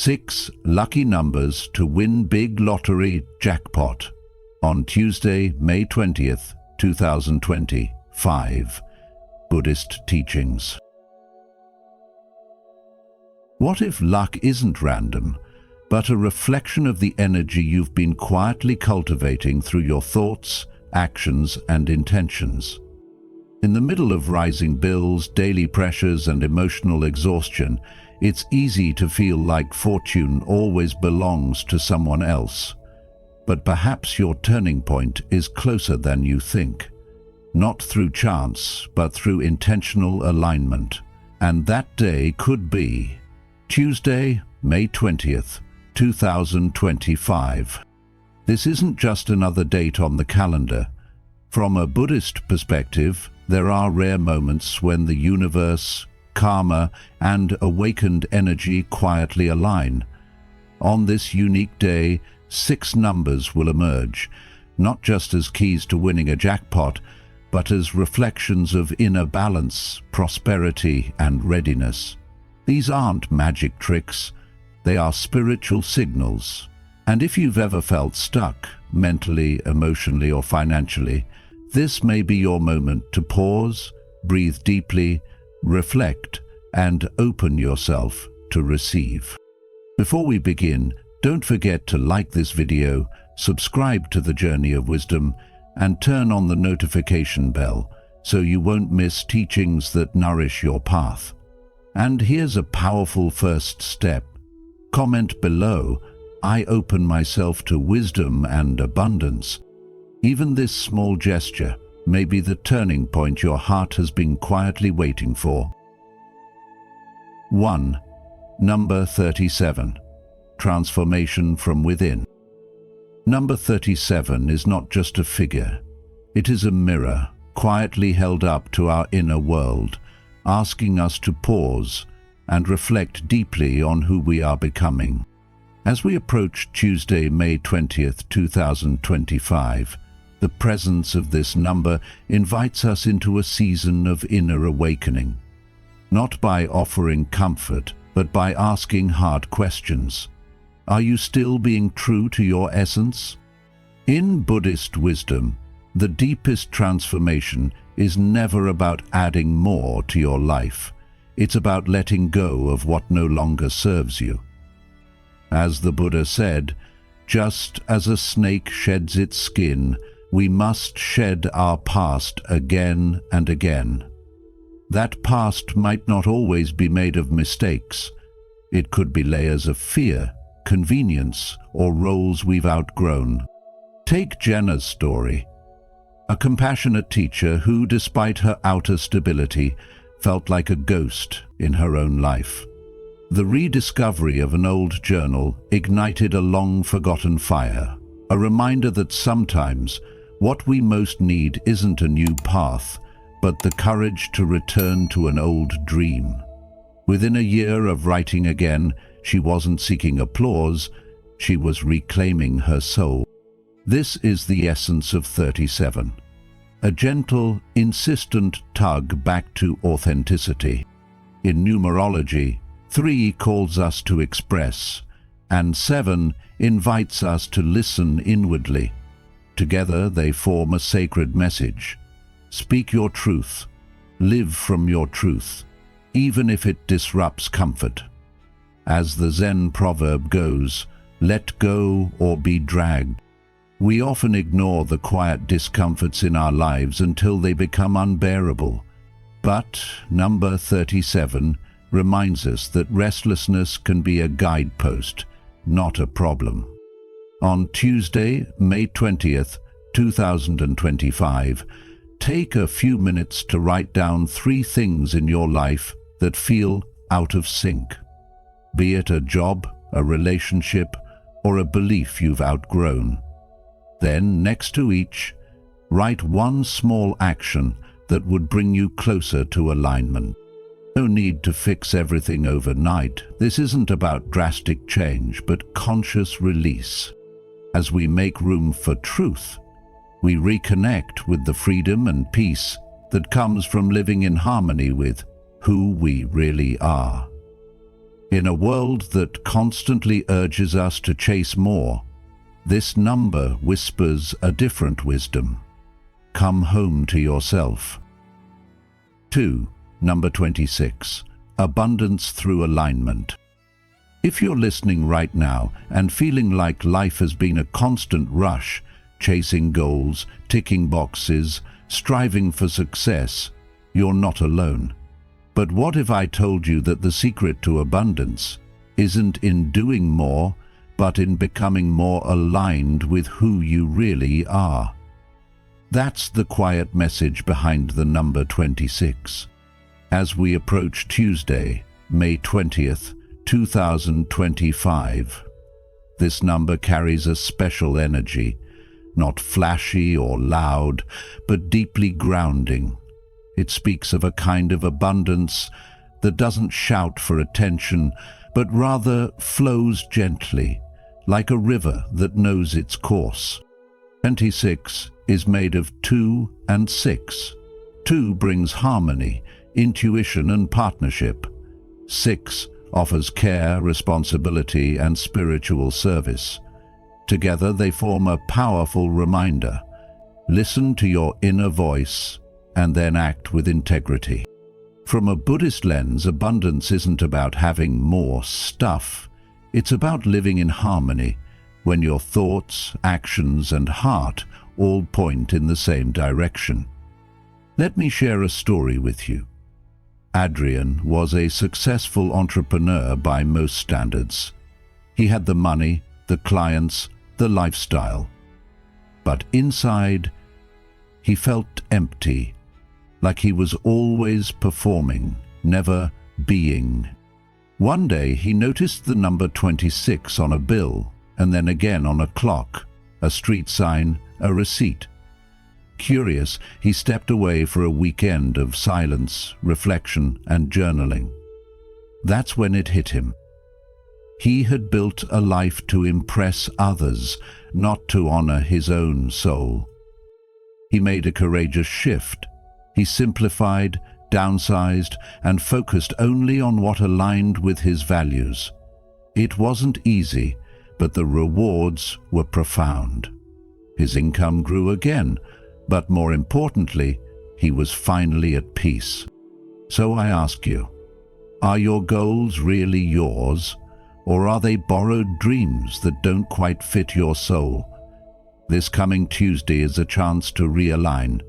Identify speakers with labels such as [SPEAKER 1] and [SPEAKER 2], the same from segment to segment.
[SPEAKER 1] 6 lucky numbers to win big lottery jackpot on Tuesday, May 20th, 2025. Buddhist teachings. What if luck isn't random, but a reflection of the energy you've been quietly cultivating through your thoughts, actions, and intentions? In the middle of rising bills, daily pressures, and emotional exhaustion, it's easy to feel like fortune always belongs to someone else. But perhaps your turning point is closer than you think. Not through chance, but through intentional alignment. And that day could be Tuesday, May 20th, 2025. This isn't just another date on the calendar. From a Buddhist perspective, there are rare moments when the universe, karma, and awakened energy quietly align. On this unique day, 6 numbers will emerge, not just as keys to winning a jackpot, but as reflections of inner balance, prosperity, and readiness. These aren't magic tricks, they are spiritual signals. And if you've ever felt stuck, mentally, emotionally, or financially, this may be your moment to pause, breathe deeply, reflect, and open yourself to receive. Before we begin, don't forget to like this video, subscribe to the Journey of Wisdom, and turn on the notification bell so you won't miss teachings that nourish your path. And here's a powerful first step. Comment below, "I open myself to wisdom and abundance." Even this small gesture may be the turning point your heart has been quietly waiting for. 1. Number 37. Transformation from within. Number 37 is not just a figure. It is a mirror, quietly held up to our inner world, asking us to pause and reflect deeply on who we are becoming. As we approach Tuesday, May 20th, 2025, the presence of this number invites us into a season of inner awakening. Not by offering comfort, but by asking hard questions. Are you still being true to your essence? In Buddhist wisdom, the deepest transformation is never about adding more to your life. It's about letting go of what no longer serves you. As the Buddha said, just as a snake sheds its skin, we must shed our past again and again. That past might not always be made of mistakes. It could be layers of fear, convenience, or roles we've outgrown. Take Jenna's story. A compassionate teacher who, despite her outer stability, felt like a ghost in her own life. The rediscovery of an old journal ignited a long-forgotten fire, a reminder that sometimes what we most need isn't a new path, but the courage to return to an old dream. Within a year of writing again, she wasn't seeking applause, she was reclaiming her soul. This is the essence of 37. A gentle, insistent tug back to authenticity. In numerology, 3 calls us to express, and 7 invites us to listen inwardly. Together they form a sacred message. Speak your truth. Live from your truth, even if it disrupts comfort. As the Zen proverb goes, let go or be dragged. We often ignore the quiet discomforts in our lives until they become unbearable. But number 37 reminds us that restlessness can be a guidepost, not a problem. On Tuesday, May 20th, 2025, take a few minutes to write down 3 things in your life that feel out of sync. Be it a job, a relationship, or a belief you've outgrown. Then, next to each, write one small action that would bring you closer to alignment. No need to fix everything overnight. This isn't about drastic change, but conscious release. As we make room for truth, we reconnect with the freedom and peace that comes from living in harmony with who we really are. In a world that constantly urges us to chase more, this number whispers a different wisdom. Come home to yourself. 2. Number 26. Abundance through alignment. If you're listening right now and feeling like life has been a constant rush, chasing goals, ticking boxes, striving for success, you're not alone. But what if I told you that the secret to abundance isn't in doing more, but in becoming more aligned with who you really are? That's the quiet message behind the number 26. As we approach Tuesday, May 20th, 2025, this number carries a special energy, not flashy or loud, but deeply grounding. It speaks of a kind of abundance that doesn't shout for attention, but rather flows gently, like a river that knows its course. 26 is made of 2 and 6. 2 brings harmony, intuition and partnership. 6 offers care, responsibility and spiritual service. Together they form a powerful reminder. Listen to your inner voice and then act with integrity. From a Buddhist lens, abundance isn't about having more stuff. It's about living in harmony, when your thoughts, actions and heart all point in the same direction. Let me share a story with you. Adrian was a successful entrepreneur by most standards. He had the money, the clients, the lifestyle. But inside, he felt empty, like he was always performing, never being. One day he noticed the number 26 on a bill, and then again on a clock, a street sign, a receipt. Curious, he stepped away for a weekend of silence, reflection, and journaling. That's when it hit him. He had built a life to impress others, not to honor his own soul. He made a courageous shift. He simplified, downsized, and focused only on what aligned with his values. It wasn't easy, but the rewards were profound. His income grew again, but more importantly, he was finally at peace. So I ask you, are your goals really yours, or are they borrowed dreams that don't quite fit your soul? This coming Tuesday is a chance to realign,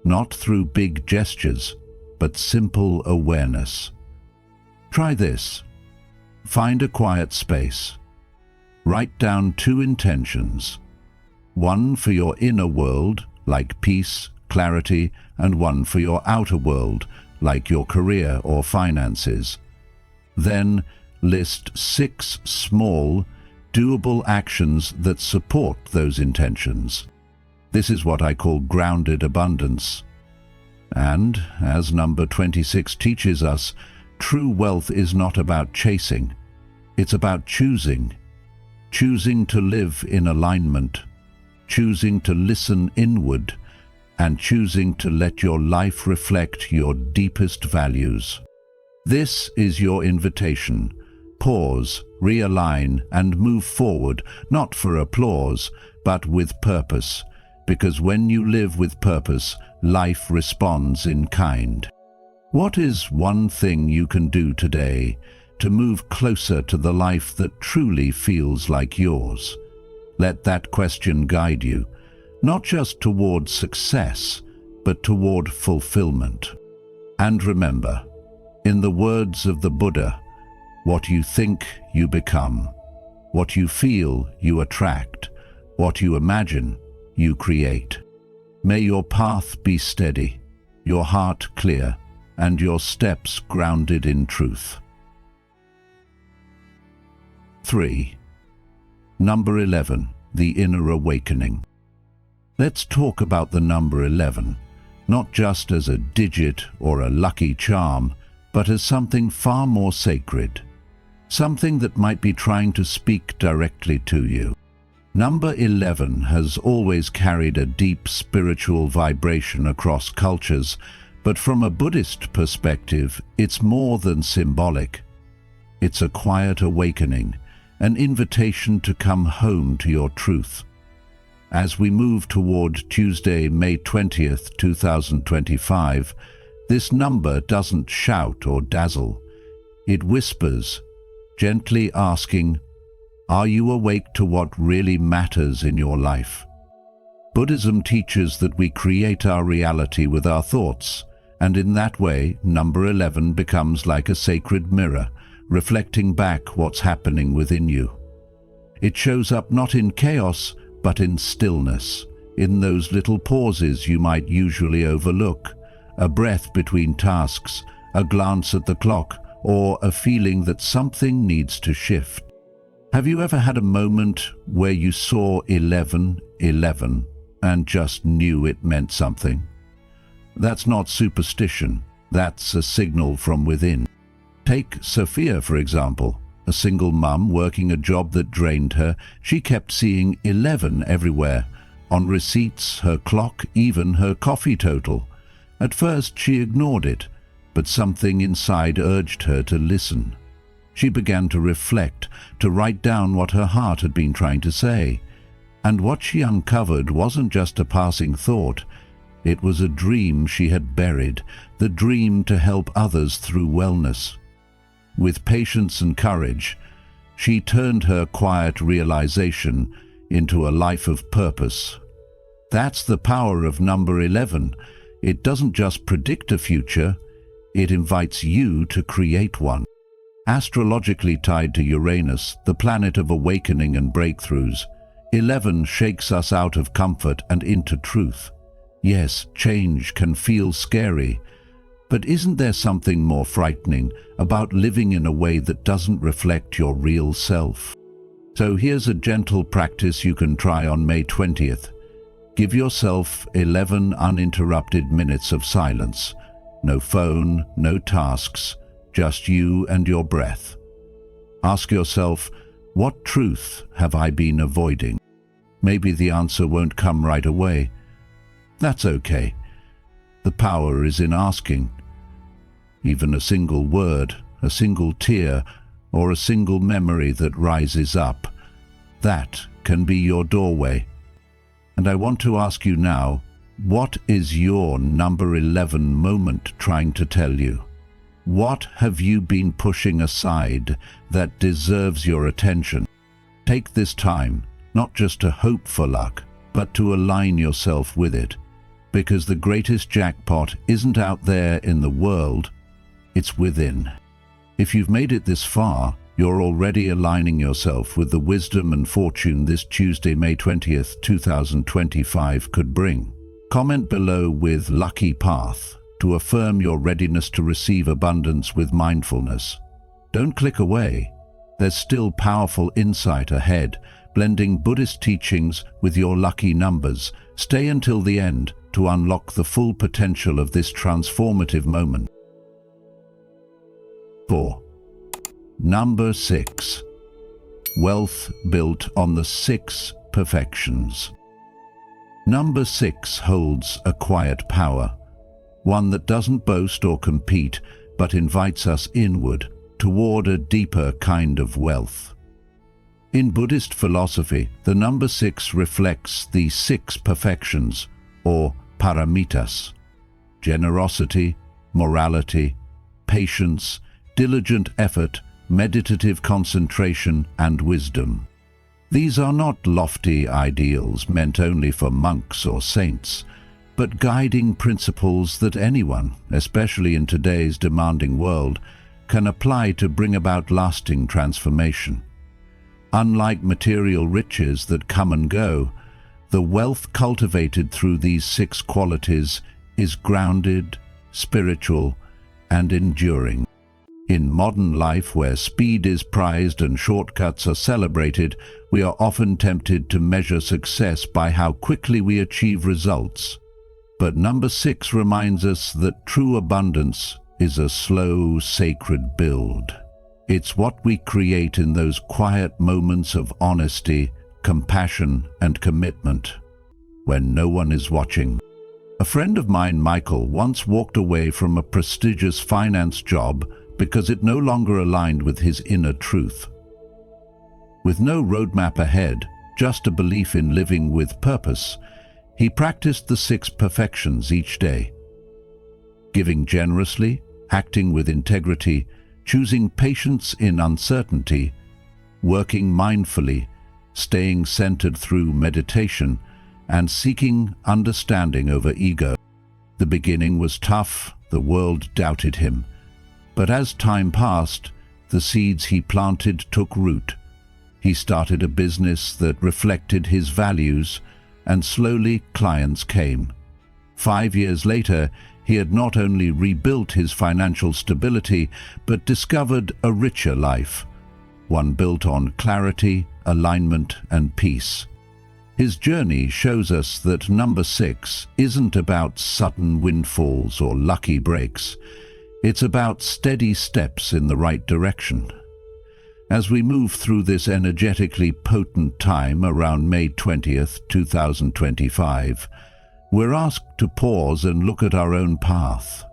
[SPEAKER 1] not through big gestures, but simple awareness. Try this. Find a quiet space. Write down 2 intentions. One for your inner world, like peace, clarity, and one for your outer world, like your career or finances. Then list 6 small, doable actions that support those intentions. This is what I call grounded abundance. And, as number 26 teaches us, true wealth is not about chasing. It's about choosing. Choosing to live in alignment, choosing to listen inward, and choosing to let your life reflect your deepest values. This is your invitation. Pause, realign, and move forward, not for applause, but with purpose, because when you live with purpose, life responds in kind. What is one thing you can do today to move closer to the life that truly feels like yours? Let that question guide you, not just toward success, but toward fulfillment. And remember, in the words of the Buddha, what you think, you become. What you feel, you attract. What you imagine, you create. May your path be steady, your heart clear, and your steps grounded in truth. 3. Number 11, the inner awakening. Let's talk about the number 11, not just as a digit or a lucky charm, but as something far more sacred, something that might be trying to speak directly to you. Number 11 has always carried a deep spiritual vibration across cultures, but from a Buddhist perspective, it's more than symbolic. It's a quiet awakening, an invitation to come home to your truth. As we move toward Tuesday, May 20th, 2025, this number doesn't shout or dazzle. It whispers, gently asking, are you awake to what really matters in your life? Buddhism teaches that we create our reality with our thoughts, and in that way, number 11 becomes like a sacred mirror, reflecting back what's happening within you. It shows up not in chaos, but in stillness, in those little pauses you might usually overlook, a breath between tasks, a glance at the clock, or a feeling that something needs to shift. Have you ever had a moment where you saw 11 and just knew it meant something? That's not superstition, that's a signal from within. Take Sophia, for example. A single mum working a job that drained her, she kept seeing 11 everywhere, on receipts, her clock, even her coffee total. At first she ignored it, but something inside urged her to listen. She began to reflect, to write down what her heart had been trying to say. And what she uncovered wasn't just a passing thought. It was a dream she had buried, the dream to help others through wellness. With patience and courage, she turned her quiet realization into a life of purpose. That's the power of number 11. It doesn't just predict a future, it invites you to create one. Astrologically tied to Uranus, the planet of awakening and breakthroughs, 11 shakes us out of comfort and into truth. Yes, change can feel scary, but isn't there something more frightening about living in a way that doesn't reflect your real self? So here's a gentle practice you can try on May 20th. Give yourself 11 uninterrupted minutes of silence. No phone, no tasks, just you and your breath. Ask yourself, what truth have I been avoiding? Maybe the answer won't come right away. That's okay. The power is in asking. Even a single word, a single tear, or a single memory that rises up, that can be your doorway. And I want to ask you now, what is your number 11 moment trying to tell you? What have you been pushing aside that deserves your attention? Take this time, not just to hope for luck, but to align yourself with it. Because the greatest jackpot isn't out there in the world, it's within. If you've made it this far, you're already aligning yourself with the wisdom and fortune this Tuesday, May 20th, 2025 could bring. Comment below with Lucky Path to affirm your readiness to receive abundance with mindfulness. Don't click away. There's still powerful insight ahead, blending Buddhist teachings with your lucky numbers. Stay until the end to unlock the full potential of this transformative moment. 4. Number 6. Wealth built on the 6 perfections. Number 6 holds a quiet power, one that doesn't boast or compete, but invites us inward, toward a deeper kind of wealth. In Buddhist philosophy, the number 6 reflects the 6 perfections, or paramitas: generosity, morality, patience, diligent effort, meditative concentration, and wisdom. These are not lofty ideals meant only for monks or saints, but guiding principles that anyone, especially in today's demanding world, can apply to bring about lasting transformation. Unlike material riches that come and go, the wealth cultivated through these 6 qualities is grounded, spiritual, and enduring. In modern life, where speed is prized and shortcuts are celebrated, we are often tempted to measure success by how quickly we achieve results. But number 6 reminds us that true abundance is a slow, sacred build. It's what we create in those quiet moments of honesty, compassion, and commitment, when no one is watching. A friend of mine, Michael, once walked away from a prestigious finance job because it no longer aligned with his inner truth. With no roadmap ahead, just a belief in living with purpose, he practiced the 6 perfections each day. Giving generously, acting with integrity, choosing patience in uncertainty, working mindfully, staying centered through meditation, and seeking understanding over ego. The beginning was tough, the world doubted him. But as time passed, the seeds he planted took root. He started a business that reflected his values, and slowly clients came. 5 years later, he had not only rebuilt his financial stability, but discovered a richer life, one built on clarity, alignment, and peace. His journey shows us that number 6 isn't about sudden windfalls or lucky breaks. It's about steady steps in the right direction. As we move through this energetically potent time around May 20th, 2025, we're asked to pause and look at our own path.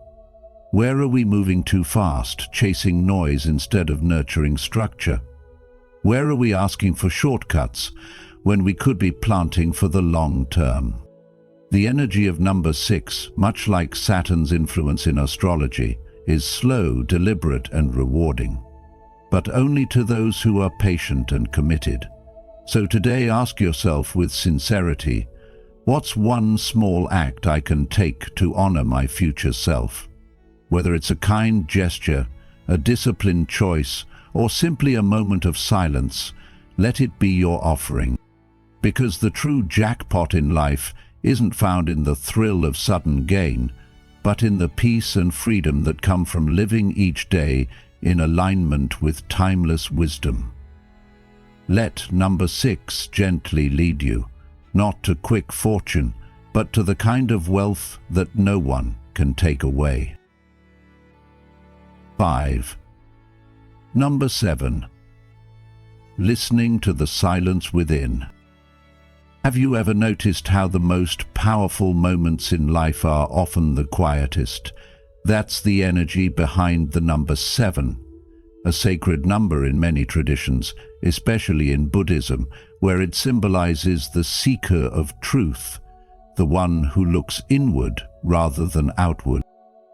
[SPEAKER 1] Where are we moving too fast, chasing noise instead of nurturing structure? Where are we asking for shortcuts when we could be planting for the long term? The energy of number 6, much like Saturn's influence in astrology, is slow, deliberate, and rewarding, but only to those who are patient and committed. So today, ask yourself with sincerity, what's one small act I can take to honor my future self? Whether it's a kind gesture, a disciplined choice, or simply a moment of silence, let it be your offering. Because the true jackpot in life isn't found in the thrill of sudden gain, but in the peace and freedom that come from living each day in alignment with timeless wisdom. Let number 6 gently lead you, not to quick fortune, but to the kind of wealth that no one can take away. 5. Number 7. Listening to the silence within. Have you ever noticed how the most powerful moments in life are often the quietest? That's the energy behind the number 7, a sacred number in many traditions, especially in Buddhism, where it symbolizes the seeker of truth, the one who looks inward rather than outward.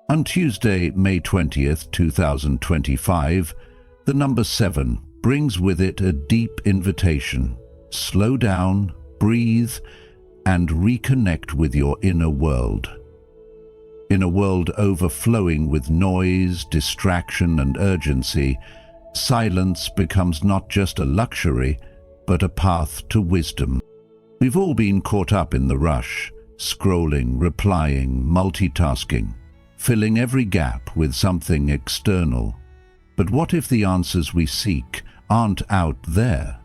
[SPEAKER 1] On Tuesday, May 20th, 2025, the number 7 brings with it a deep invitation. Slow down, breathe, and reconnect with your inner world. In a world overflowing with noise, distraction, and urgency, silence becomes not just a luxury, but a path to wisdom. We've all been caught up in the rush, scrolling, replying, multitasking, filling every gap with something external. But what if the answers we seek aren't out there?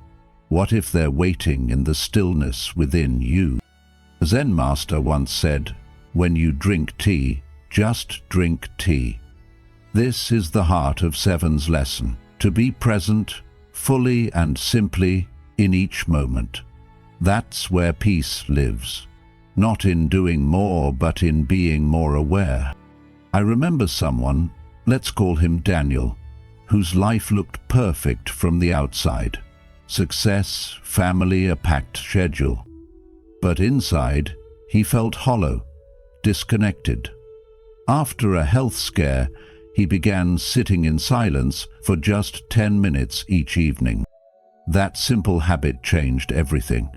[SPEAKER 1] What if they're waiting in the stillness within you? A Zen master once said, "When you drink tea, just drink tea." This is the heart of 7's lesson, to be present, fully and simply, in each moment. That's where peace lives, not in doing more, but in being more aware. I remember someone, let's call him Daniel, whose life looked perfect from the outside. Success, family, a packed schedule. But inside, he felt hollow, disconnected. After a health scare, he began sitting in silence for just 10 minutes each evening. That simple habit changed everything.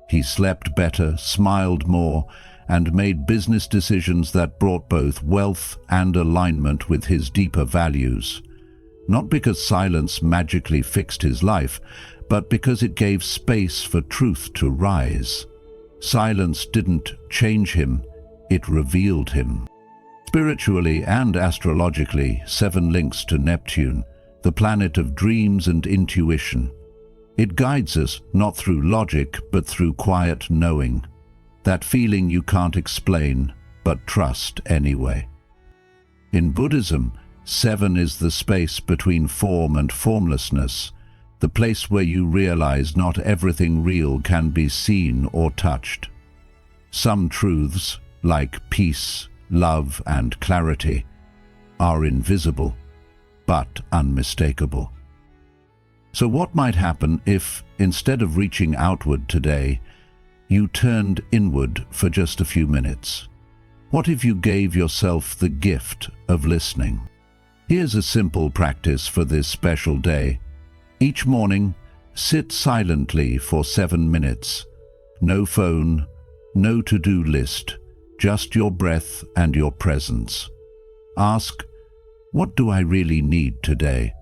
[SPEAKER 1] He slept better, smiled more, and made business decisions that brought both wealth and alignment with his deeper values. Not because silence magically fixed his life, but because it gave space for truth to rise. Silence didn't change him, it revealed him. Spiritually and astrologically, 7 links to Neptune, the planet of dreams and intuition. It guides us not through logic, but through quiet knowing. That feeling you can't explain, but trust anyway. In Buddhism, 7 is the space between form and formlessness, the place where you realize not everything real can be seen or touched. Some truths, like peace, love, and clarity, are invisible. but unmistakable. So what might happen if, instead of reaching outward today, you turned inward for just a few minutes? What if you gave yourself the gift of listening? Here's a simple practice for this special day. Each morning, sit silently for 7 minutes. No phone, no to-do list, just your breath and your presence. Ask, what do I really need today?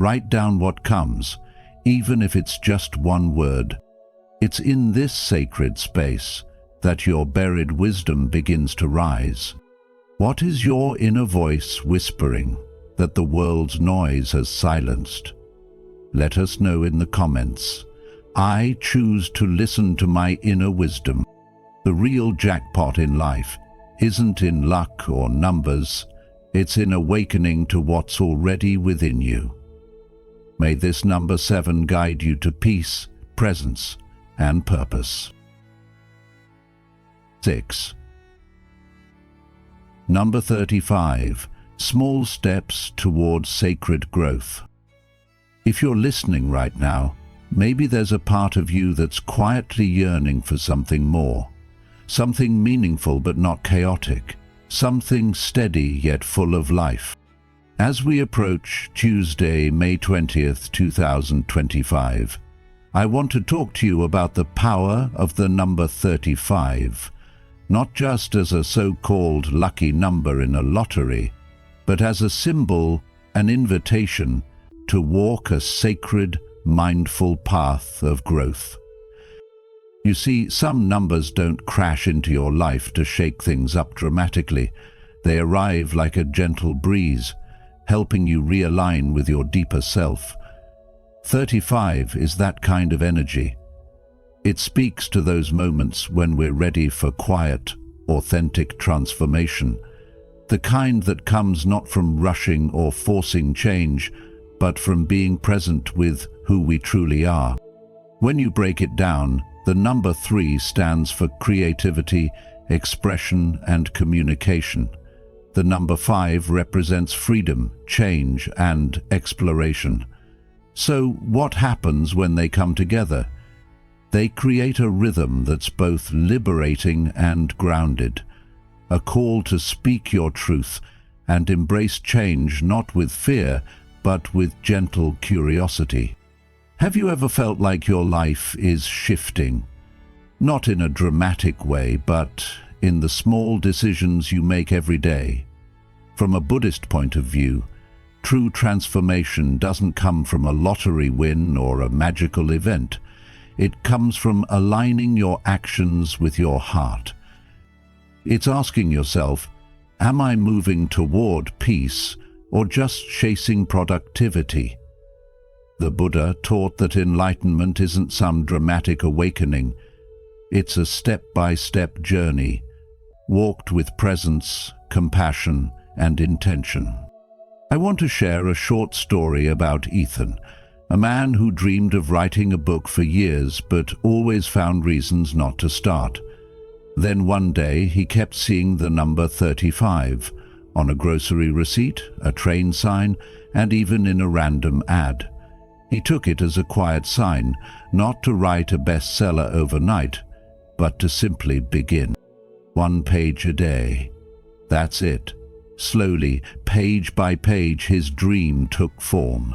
[SPEAKER 1] Write down what comes, even if it's just one word. It's in this sacred space that your buried wisdom begins to rise. What is your inner voice whispering that the world's noise has silenced? Let us know in the comments. I choose to listen to my inner wisdom. The real jackpot in life isn't in luck or numbers, it's in awakening to what's already within you. May this number 7 guide you to peace, presence, and purpose. 6. Number 35. Small steps towards sacred growth. If you're listening right now, maybe there's a part of you that's quietly yearning for something more. Something meaningful but not chaotic. Something steady yet full of life. As we approach Tuesday, May 20th, 2025, I want to talk to you about the power of the number 35, not just as a so-called lucky number in a lottery, but as a symbol, an invitation to walk a sacred, mindful path of growth. You see, some numbers don't crash into your life to shake things up dramatically. They arrive like a gentle breeze, helping you realign with your deeper self. 35 is that kind of energy. It speaks to those moments when we're ready for quiet, authentic transformation, the kind that comes not from rushing or forcing change, but from being present with who we truly are. When you break it down, the number 3 stands for creativity, expression, and communication. The number 5 represents freedom, change, and exploration. So what happens when they come together? They create a rhythm that's both liberating and grounded, a call to speak your truth and embrace change not with fear, but with gentle curiosity. Have you ever felt like your life is shifting? Not in a dramatic way, but in the small decisions you make every day. From a Buddhist point of view, true transformation doesn't come from a lottery win or a magical event. It comes from aligning your actions with your heart. It's asking yourself, am I moving toward peace or just chasing productivity? The Buddha taught that enlightenment isn't some dramatic awakening. It's a step-by-step journey, walked with presence, compassion, and intention. I want to share a short story about Ethan, a man who dreamed of writing a book for years but always found reasons not to start. Then one day he kept seeing the number 35 on a grocery receipt, a train sign, and even in a random ad. He took it as a quiet sign, not to write a bestseller overnight, but to simply begin. 1 page a day. That's it. Slowly, page by page, his dream took form.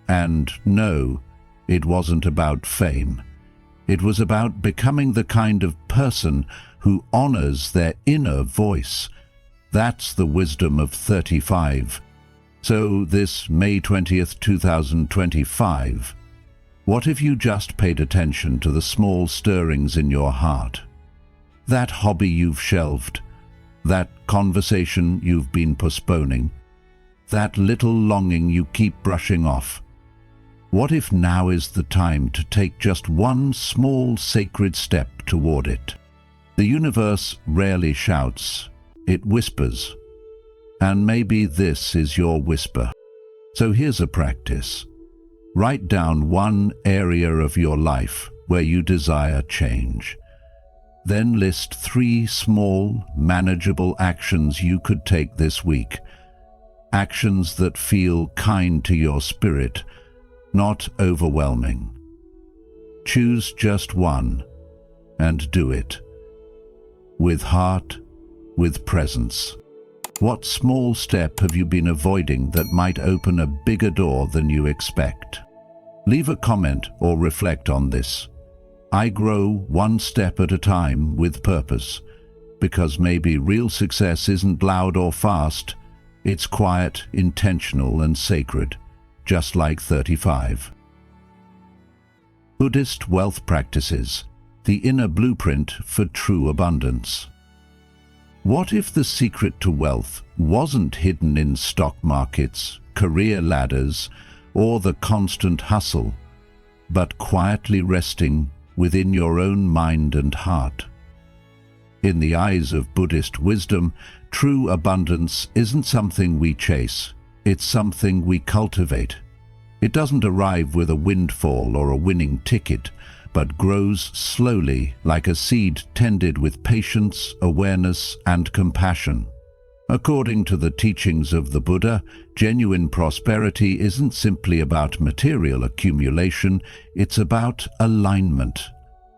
[SPEAKER 1] And no, it wasn't about fame. It was about becoming the kind of person who honors their inner voice. That's the wisdom of 35. So this May 20th, 2025, what if you just paid attention to the small stirrings in your heart? That hobby you've shelved, that conversation you've been postponing, that little longing you keep brushing off. What if now is the time to take just one small sacred step toward it? The universe rarely shouts, it whispers. And maybe this is your whisper. So here's a practice. Write down one area of your life where you desire change. Then list 3 small, manageable actions you could take this week. actions that feel kind to your spirit, not overwhelming. Choose just one and do it. With heart, with presence. What small step have you been avoiding that might open a bigger door than you expect? Leave a comment or reflect on this. I grow one step at a time with purpose, because maybe real success isn't loud or fast, it's quiet, intentional and sacred, just like 35. Buddhist wealth practices, the inner blueprint for true abundance. What if the secret to wealth wasn't hidden in stock markets, career ladders, or the constant hustle, but quietly resting within your own mind and heart? In the eyes of Buddhist wisdom, true abundance isn't something we chase, it's something we cultivate. It doesn't arrive with a windfall or a winning ticket, but grows slowly like a seed tended with patience, awareness, and compassion. According to the teachings of the Buddha, genuine prosperity isn't simply about material accumulation, it's about alignment.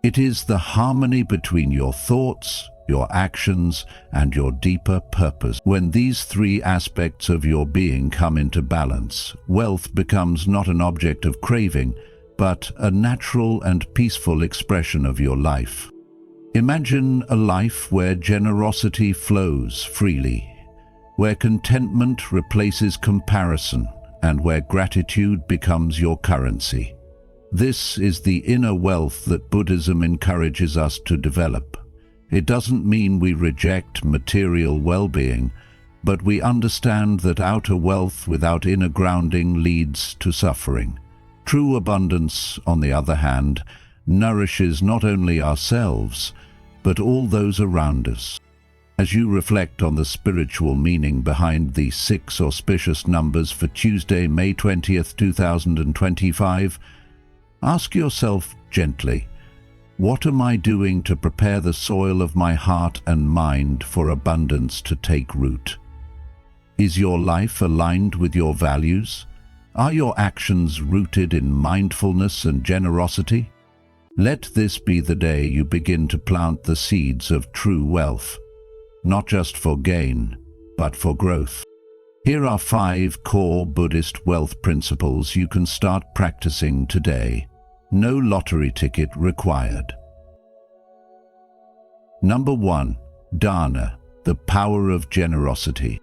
[SPEAKER 1] It is the harmony between your thoughts, your actions, and your deeper purpose. When these three aspects of your being come into balance, wealth becomes not an object of craving, but a natural and peaceful expression of your life. Imagine a life where generosity flows freely, where contentment replaces comparison, and where gratitude becomes your currency. This is the inner wealth that Buddhism encourages us to develop. It doesn't mean we reject material well-being, but we understand that outer wealth without inner grounding leads to suffering. True abundance, on the other hand, nourishes not only ourselves, but all those around us. As you reflect on the spiritual meaning behind the 6 auspicious numbers for Tuesday, May 20th, 2025, ask yourself gently, what am I doing to prepare the soil of my heart and mind for abundance to take root? Is your life aligned with your values? Are your actions rooted in mindfulness and generosity? Let this be the day you begin to plant the seeds of true wealth, not just for gain, but for growth. Here are 5 core Buddhist wealth principles you can start practicing today. No lottery ticket required. Number 1. Dāna, the power of generosity.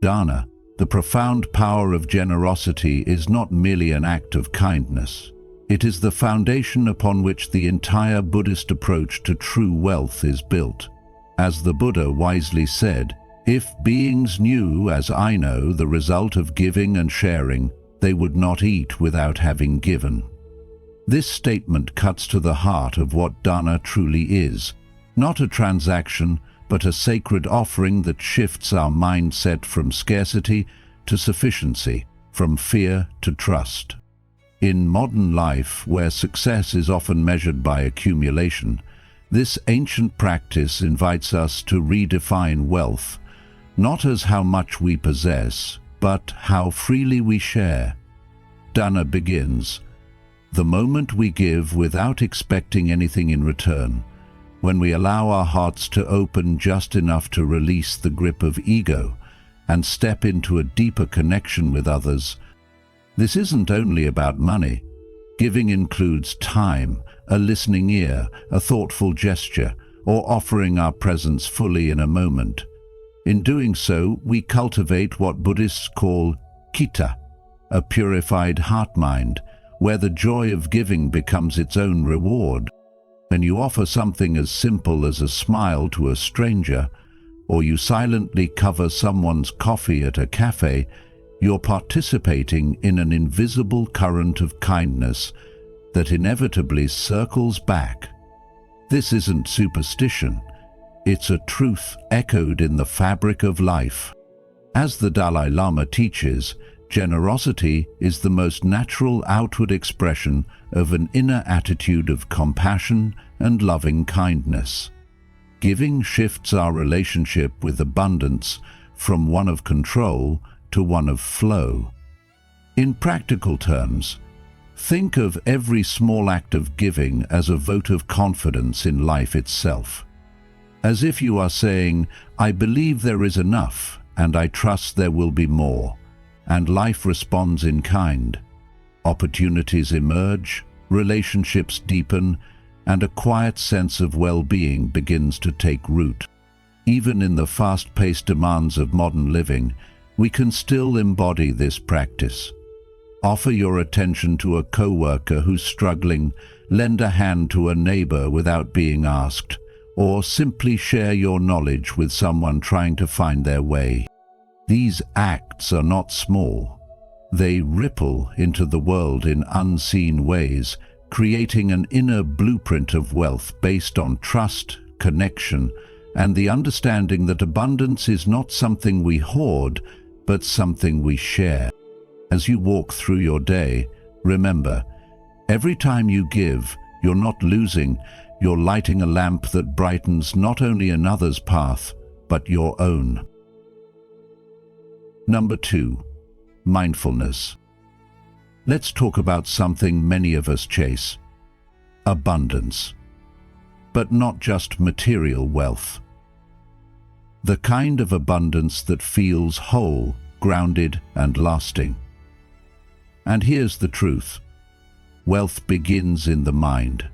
[SPEAKER 1] Dāna, the profound power of generosity, is not merely an act of kindness. It is the foundation upon which the entire Buddhist approach to true wealth is built. As the Buddha wisely said, "If beings knew, as I know, the result of giving and sharing, they would not eat without having given." This statement cuts to the heart of what Dāna truly is, not a transaction, but a sacred offering that shifts our mindset from scarcity to sufficiency, from fear to trust. In modern life, where success is often measured by accumulation, this ancient practice invites us to redefine wealth, not as how much we possess, but how freely we share. Dāna begins, the moment we give without expecting anything in return, when we allow our hearts to open just enough to release the grip of ego and step into a deeper connection with others. This isn't only about money. Giving includes time, a listening ear, a thoughtful gesture, or offering our presence fully in a moment. In doing so, we cultivate what Buddhists call citta, a purified heart-mind, where the joy of giving becomes its own reward. When you offer something as simple as a smile to a stranger, or you silently cover someone's coffee at a cafe, you're participating in an invisible current of kindness that inevitably circles back. This isn't superstition. It's a truth echoed in the fabric of life. As the Dalai Lama teaches, generosity is the most natural outward expression of an inner attitude of compassion and loving kindness. Giving shifts our relationship with abundance from one of control to one of flow. In practical terms, think of every small act of giving as a vote of confidence in life itself. As if you are saying, I believe there is enough, and I trust there will be more, and life responds in kind. Opportunities emerge, relationships deepen, and a quiet sense of well-being begins to take root. Even in the fast-paced demands of modern living, we can still embody this practice. Offer your attention to a coworker who's struggling, lend a hand to a neighbor without being asked, or simply share your knowledge with someone trying to find their way. These acts are not small. They ripple into the world in unseen ways, creating an inner blueprint of wealth based on trust, connection, and the understanding that abundance is not something we hoard, but something we share. As you walk through your day, remember, every time you give, you're not losing, you're lighting a lamp that brightens not only another's path, but your own. Number 2. Mindfulness. Let's talk about something many of us chase: abundance. But not just material wealth. The kind of abundance that feels whole, grounded, and lasting. And here's the truth: wealth begins in the mind.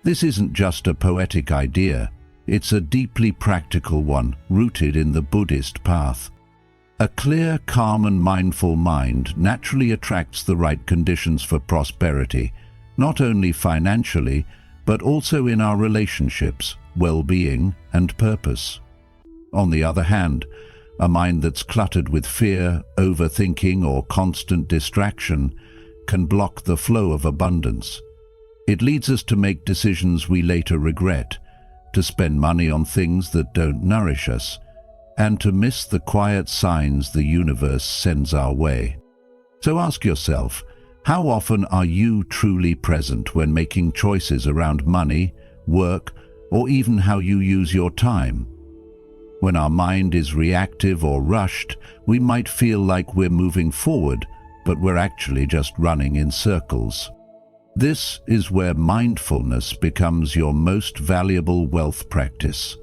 [SPEAKER 1] This isn't just a poetic idea, it's a deeply practical one rooted in the Buddhist path. A clear, calm, and mindful mind naturally attracts the right conditions for prosperity, not only financially, but also in our relationships, well-being, and purpose. On the other hand, a mind that's cluttered with fear, overthinking, or constant distraction can block the flow of abundance. It leads us to make decisions we later regret, to spend money on things that don't nourish us, and to miss the quiet signs the universe sends our way. So ask yourself, how often are you truly present when making choices around money, work, or even how you use your time? When our mind is reactive or rushed, we might feel like we're moving forward, but we're actually just running in circles. This is where mindfulness becomes your most valuable wealth practice.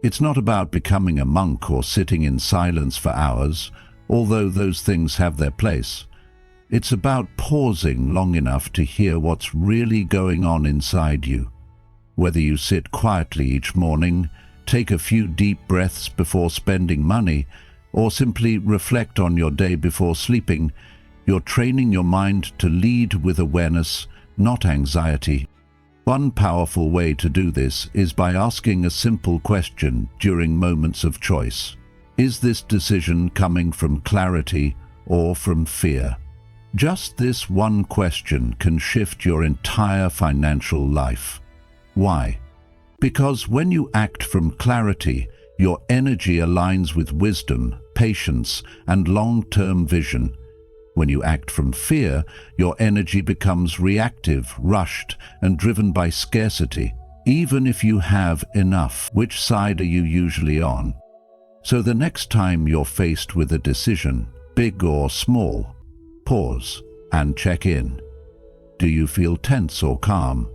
[SPEAKER 1] It's not about becoming a monk or sitting in silence for hours, although those things have their place. It's about pausing long enough to hear what's really going on inside you. Whether you sit quietly each morning, take a few deep breaths before spending money, or simply reflect on your day before sleeping, you're training your mind to lead with awareness, not anxiety. One powerful way to do this is by asking a simple question during moments of choice. Is this decision coming from clarity or from fear? Just this one question can shift your entire financial life. Why? Because when you act from clarity, your energy aligns with wisdom, patience, and long-term vision. When you act from fear, your energy becomes reactive, rushed, and driven by scarcity. Even if you have enough, which side are you usually on? So the next time you're faced with a decision, big or small, pause and check in. Do you feel tense or calm?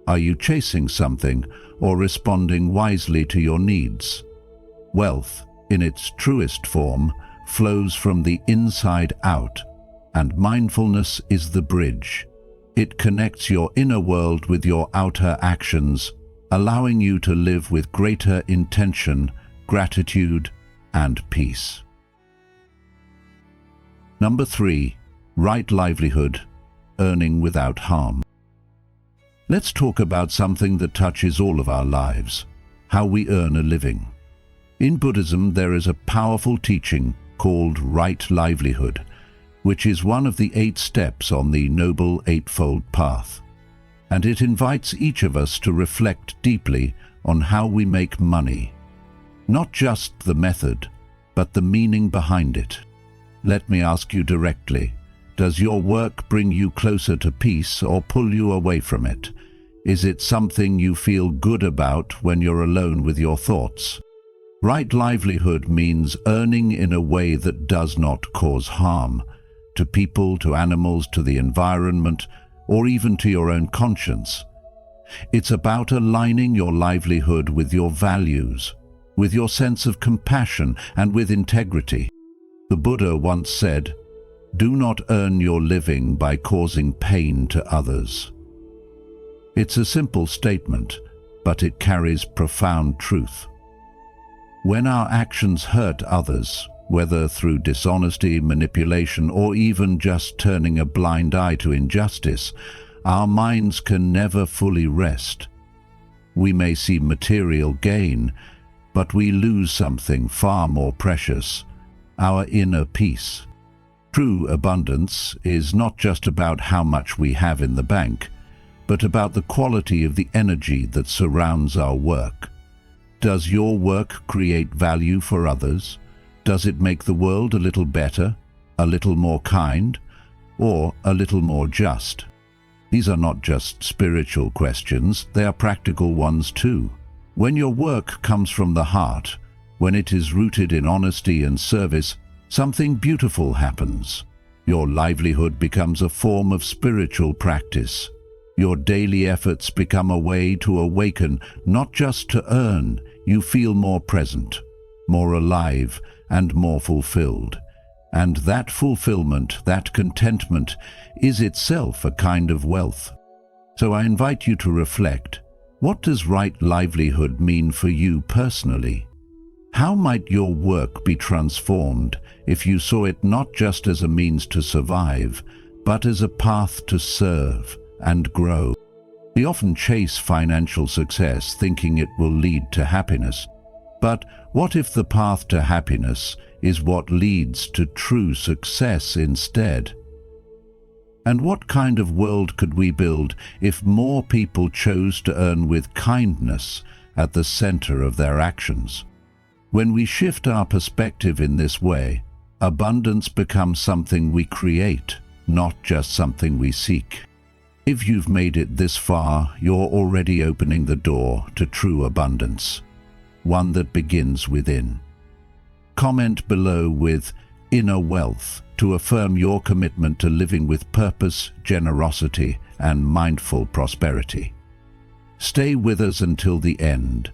[SPEAKER 1] Are you chasing something or responding wisely to your needs? Wealth, in its truest form, flows from the inside out, and mindfulness is the bridge. It connects your inner world with your outer actions, allowing you to live with greater intention, gratitude, and peace. Number 3. Right livelihood, earning without harm. Let's talk about something that touches all of our lives: how we earn a living. In Buddhism, there is a powerful teaching called right livelihood, which is one of the 8 steps on the Noble Eightfold Path. And it invites each of us to reflect deeply on how we make money. Not just the method, but the meaning behind it. Let me ask you directly, does your work bring you closer to peace or pull you away from it? Is it something you feel good about when you're alone with your thoughts? Right livelihood means earning in a way that does not cause harm to people, to animals, to the environment, or even to your own conscience. It's about aligning your livelihood with your values, with your sense of compassion, and with integrity. The Buddha once said, "Do not earn your living by causing pain to others." It's a simple statement, but it carries profound truth. When our actions hurt others, whether through dishonesty, manipulation, or even just turning a blind eye to injustice, our minds can never fully rest. We may see material gain, but we lose something far more precious: our inner peace. True abundance is not just about how much we have in the bank, but about the quality of the energy that surrounds our work. Does your work create value for others? Does it make the world a little better, a little more kind, or a little more just? These are not just spiritual questions, they are practical ones too. When your work comes from the heart, when it is rooted in honesty and service, something beautiful happens. Your livelihood becomes a form of spiritual practice. Your daily efforts become a way to awaken, not just to earn. You feel more present, more alive, and more fulfilled. And that fulfillment, that contentment, is itself a kind of wealth. So I invite you to reflect. What does right livelihood mean for you personally? How might your work be transformed if you saw it not just as a means to survive, but as a path to serve and grow? We often chase financial success thinking it will lead to happiness. But what if the path to happiness is what leads to true success instead? And what kind of world could we build if more people chose to earn with kindness at the center of their actions? When we shift our perspective in this way, abundance becomes something we create, not just something we seek. If you've made it this far, you're already opening the door to true abundance, one that begins within. Comment below with "inner wealth" to affirm your commitment to living with purpose, generosity, and mindful prosperity. Stay with us until the end.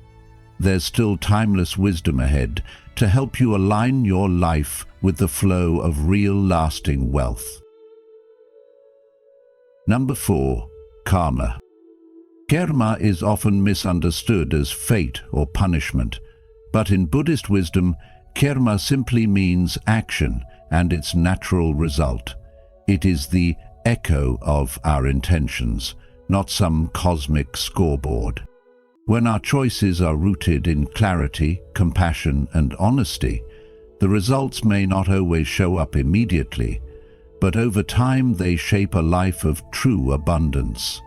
[SPEAKER 1] There's still timeless wisdom ahead to help you align your life with the flow of real lasting wealth. Number 4. Karma. Karma is often misunderstood as fate or punishment, but in Buddhist wisdom, karma simply means action and its natural result. It is the echo of our intentions, not some cosmic scoreboard. When our choices are rooted in clarity, compassion, and honesty, the results may not always show up immediately, but over time they shape a life of true abundance.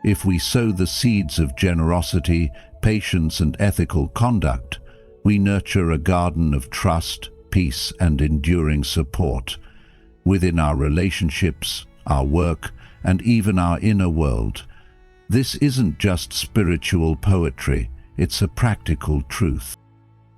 [SPEAKER 1] If we sow the seeds of generosity, patience, and ethical conduct, we nurture a garden of trust, peace, and enduring support within our relationships, our work, and even our inner world. This isn't just spiritual poetry, it's a practical truth.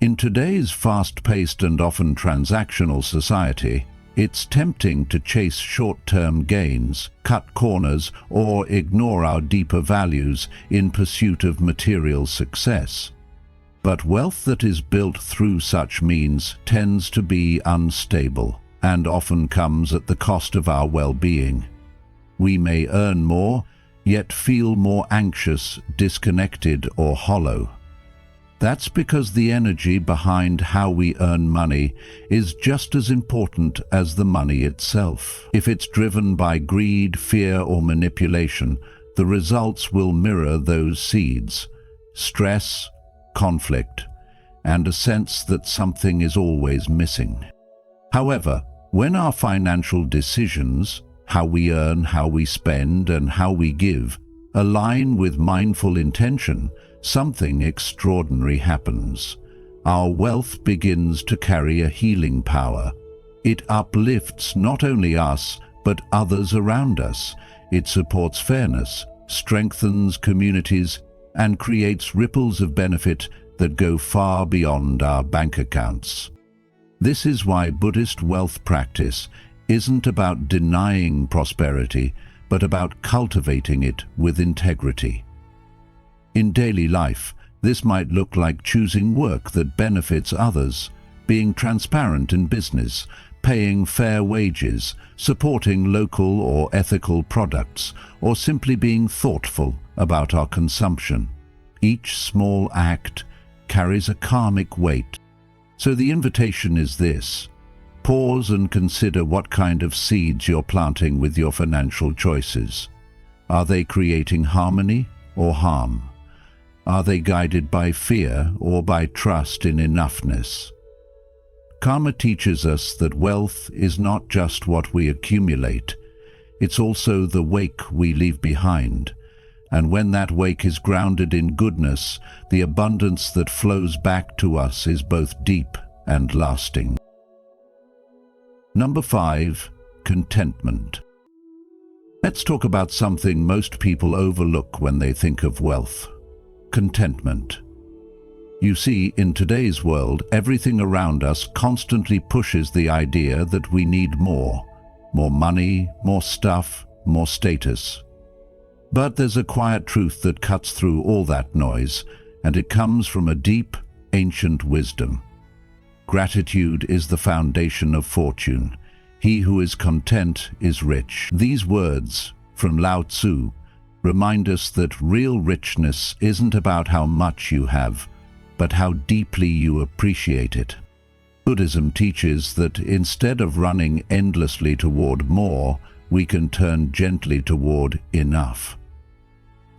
[SPEAKER 1] In today's fast-paced and often transactional society, it's tempting to chase short-term gains, cut corners, or ignore our deeper values in pursuit of material success. But wealth that is built through such means tends to be unstable and often comes at the cost of our well-being. We may earn more, yet feel more anxious, disconnected, or hollow. That's because the energy behind how we earn money is just as important as the money itself. If it's driven by greed, fear, or manipulation, the results will mirror those seeds: stress, conflict, and a sense that something is always missing. However, when our financial decisions, how we earn, how we spend, and how we give, align with mindful intention, something extraordinary happens. Our wealth begins to carry a healing power. It uplifts not only us, but others around us. It supports fairness, strengthens communities, and creates ripples of benefit that go far beyond our bank accounts. This is why Buddhist wealth practice isn't about denying prosperity, but about cultivating it with integrity. In daily life, this might look like choosing work that benefits others, being transparent in business, paying fair wages, supporting local or ethical products, or simply being thoughtful about our consumption. Each small act carries a karmic weight. So the invitation is this: pause and consider what kind of seeds you're planting with your financial choices. Are they creating harmony or harm? Are they guided by fear or by trust in enoughness? Karma teaches us that wealth is not just what we accumulate, it's also the wake we leave behind. And when that wake is grounded in goodness, the abundance that flows back to us is both deep and lasting. Number 5, contentment. Let's talk about something most people overlook when they think of wealth: contentment. You see, in today's world, everything around us constantly pushes the idea that we need more money, more stuff, more status. But there's a quiet truth that cuts through all that noise, and it comes from a deep, ancient wisdom. Gratitude is the foundation of fortune. He who is content is rich. These words from Lao Tzu remind us that real richness isn't about how much you have, but how deeply you appreciate it. Buddhism teaches that instead of running endlessly toward more, we can turn gently toward enough.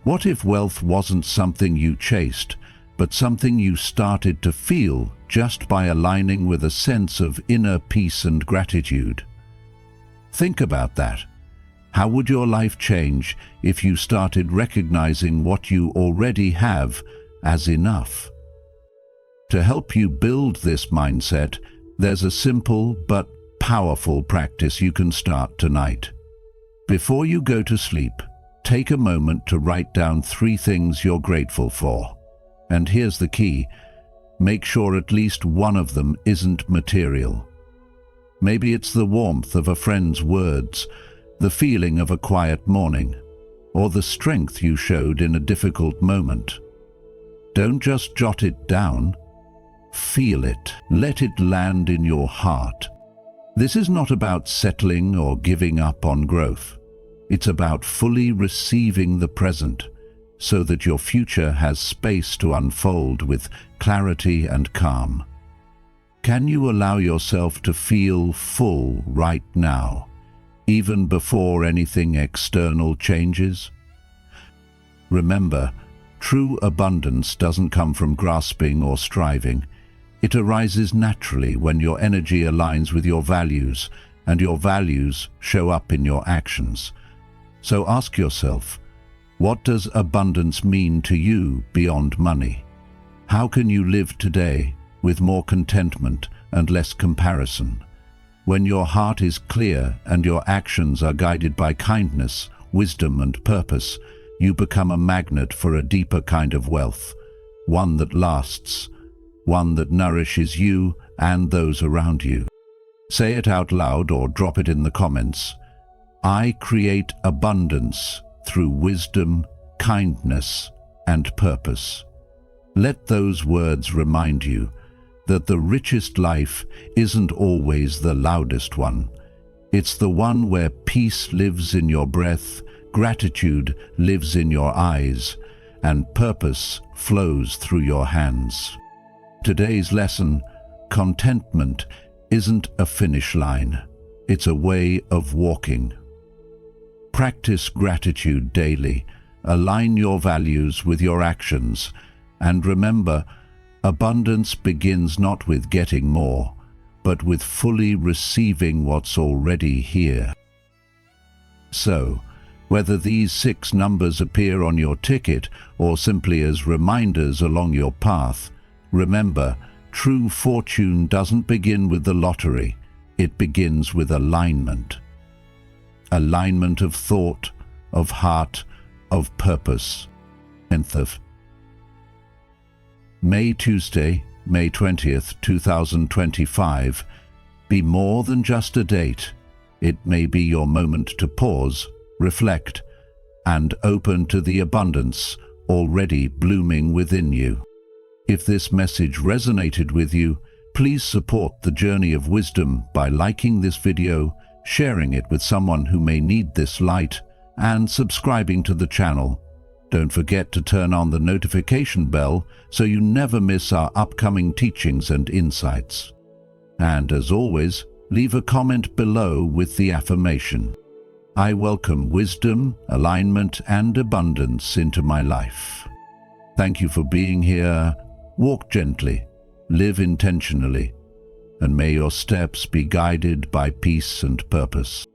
[SPEAKER 1] What if wealth wasn't something you chased, but something you started to feel just by aligning with a sense of inner peace and gratitude? Think about that. How would your life change if you started recognizing what you already have as enough? To help you build this mindset, there's a simple but powerful practice you can start tonight. Before you go to sleep, take a moment to write down 3 things you're grateful for. And here's the key: make sure at least one of them isn't material. Maybe it's the warmth of a friend's words, the feeling of a quiet morning, or the strength you showed in a difficult moment. Don't just jot it down. Feel it. Let it land in your heart. This is not about settling or giving up on growth. It's about fully receiving the present, so that your future has space to unfold with clarity and calm. Can you allow yourself to feel full right now, even before anything external changes? Remember, true abundance doesn't come from grasping or striving. It arises naturally when your energy aligns with your values, and your values show up in your actions. So ask yourself, what does abundance mean to you beyond money? How can you live today with more contentment and less comparison? When your heart is clear and your actions are guided by kindness, wisdom, and purpose, you become a magnet for a deeper kind of wealth, one that lasts, one that nourishes you and those around you. Say it out loud or drop it in the comments. I create abundance through wisdom, kindness, and purpose. Let those words remind you that the richest life isn't always the loudest one. It's the one where peace lives in your breath, gratitude lives in your eyes, and purpose flows through your hands. Today's lesson: contentment isn't a finish line. It's a way of walking. Practice gratitude daily. Align your values with your actions. And remember, abundance begins not with getting more, but with fully receiving what's already here. So, whether these 6 numbers appear on your ticket or simply as reminders along your path, remember, true fortune doesn't begin with the lottery. It begins with alignment. Alignment of thought, of heart, of purpose, and of Tuesday, May 20th, 2025, be more than just a date. It may be your moment to pause, reflect, and open to the abundance already blooming within you. If this message resonated with you, please support the journey of wisdom by liking this video, sharing it with someone who may need this light, and subscribing to the channel. Don't forget to turn on the notification bell so you never miss our upcoming teachings and insights. And as always, leave a comment below with the affirmation: I welcome wisdom, alignment, and abundance into my life. Thank you for being here. Walk gently, live intentionally, and may your steps be guided by peace and purpose.